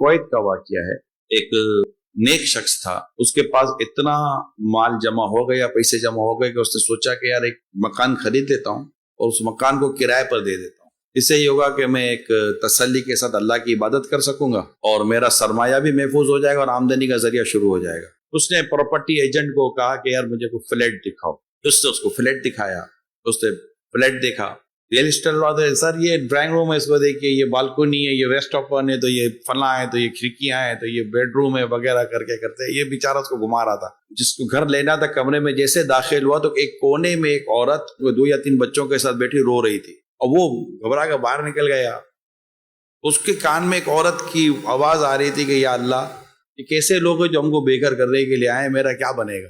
Kuwait کا واقعہ ہے. ایک نیک شخص تھا, اس کے پاس اتنا مال جمع ہو گیا, پیسے جمع ہو گئے کہ اس نے سوچا کہ یار ایک مکان خرید لیتا ہوں اور اس مکان کو کرائے پر دے دیتا ہوں. اس سے یہ ہوگا کہ میں ایک تسلی کے ساتھ اللہ کی عبادت کر سکوں گا اور میرا سرمایہ بھی محفوظ ہو جائے گا اور آمدنی کا ذریعہ شروع ہو جائے گا. اس نے پراپرٹی ایجنٹ کو کہا کہ یار مجھے کوئی فلیٹ دکھاؤ. اس نے اس کو فلیٹ دکھایا. اس نے فلیٹ دیکھا, ریئل اسٹیٹ والے سر یہ ڈرائنگ روم ہے, اس کو دیکھیے, یہ بالکنی ہے, یہ ویسٹ اوپن ہے, تو یہ فلاں ہے, تو یہ کھڑکیاں ہیں, تو یہ بیڈ روم ہے وغیرہ کر کے کرتے. یہ بیچارہ اس کو گھما رہا تھا. جس کو گھر لینا تھا کمرے میں جیسے داخل ہوا تو ایک کونے میں ایک عورت 2 یا 3 بچوں کے ساتھ بیٹھی رو رہی تھی, اور وہ گھبرا کے باہر نکل گیا. اس کے کان میں ایک عورت کی آواز آ رہی تھی کہ یا اللہ, یہ کیسے لوگ ہیں جو ہم کو بے گھر کرنے کے لیے آئے, میرا کیا بنے گا.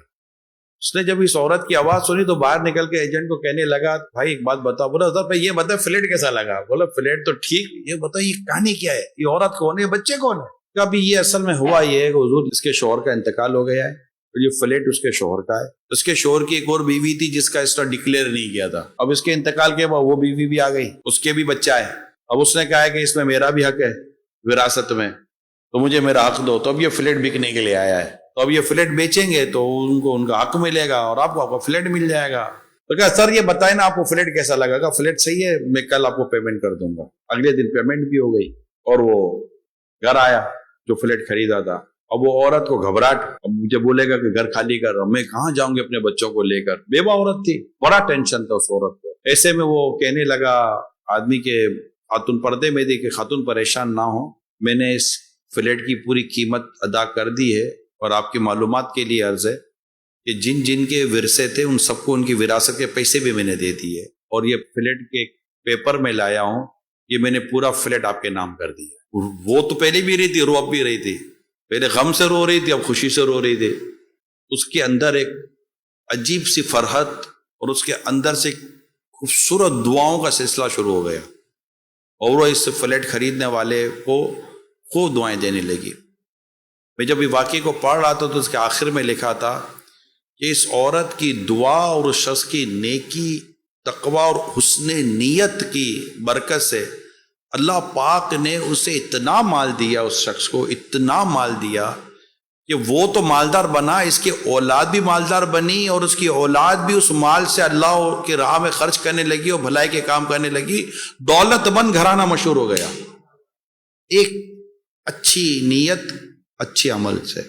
اس نے جب اس عورت کی آواز سنی تو باہر نکل کے ایجنٹ کو کہنے لگا, بھائی ایک بات بتاؤ. بولا سر یہ بتا فلیٹ کیسا لگا. بولا فلیٹ تو ٹھیک, یہ بتاؤ یہ کہانی کیا ہے, یہ عورت کون ہے, بچے کون ہے. کہ ابھی یہ اصل میں ہوا یہ ہے کہ حضور اس کے شوہر کا انتقال ہو گیا ہے, اور یہ فلیٹ اس کے شوہر کا ہے. اس کے شوہر کی ایک اور بیوی تھی جس کا اس نے ڈکلیئر نہیں کیا تھا. اب اس کے انتقال کے بعد وہ بیوی بھی آ گئی, اس کے بھی بچہ ہے. اب اس نے کہا ہے کہ اس میں میرا بھی حق ہے وراثت میں, تو مجھے میرا حق دو. تو اب یہ فلیٹ بکنے کے لیے آیا ہے, تو اب یہ فلیٹ بیچیں گے تو ان کو ان کا حق ملے گا اور آپ کو فلیٹ مل جائے گا. تو کہا سر یہ بتائیں نا آپ کو فلیٹ کیسا لگا. کہ فلیٹ صحیح ہے, میں کل آپ کو پیمنٹ کر دوں گا. اگلے دن پیمنٹ بھی ہو گئی اور وہ گھر آیا جو فلیٹ خریدا تھا. اب وہ عورت کو گھبراہٹ, اب مجھے بولے گا کہ گھر خالی کر, میں کہاں جاؤں گی اپنے بچوں کو لے کر. بیوہ عورت تھی, بڑا ٹینشن تھا اس عورت کو. ایسے میں وہ کہنے لگا آدمی کے خاتون پردے میں دی کہ خاتون پریشان نہ ہو, میں نے اس فلیٹ کی پوری قیمت ادا کر دی ہے, اور آپ کی معلومات کے لیے عرض ہے کہ جن جن کے ورثے تھے ان سب کو ان کی وراثت کے پیسے بھی میں نے دے دیے, اور یہ فلیٹ کے پیپر میں لایا ہوں, یہ میں نے پورا فلیٹ آپ کے نام کر دیا. وہ تو پہلے بھی رہی تھی, رو اب بھی رہی تھی. پہلے غم سے رو رہی تھی, اب خوشی سے رو رہی تھی. اس کے اندر ایک عجیب سی فرحت اور اس کے اندر سے خوبصورت دعاؤں کا سلسلہ شروع ہو گیا, اور وہ اس فلیٹ خریدنے والے کو خوب دعائیں دینے لگی. میں جب یہ واقعے کو پڑھ رہا تھا تو اس کے آخر میں لکھا تھا کہ اس عورت کی دعا اور اس شخص کی نیکی, تقوی اور حسن نیت کی برکت سے اللہ پاک نے اسے اتنا مال دیا, اس شخص کو اتنا مال دیا کہ وہ تو مالدار بنا, اس کی اولاد بھی مالدار بنی, اور اس کی اولاد بھی اس مال سے اللہ کی راہ میں خرچ کرنے لگی اور بھلائی کے کام کرنے لگی. دولت مند گھرانہ مشہور ہو گیا, ایک اچھی نیت اچھے عمل سے.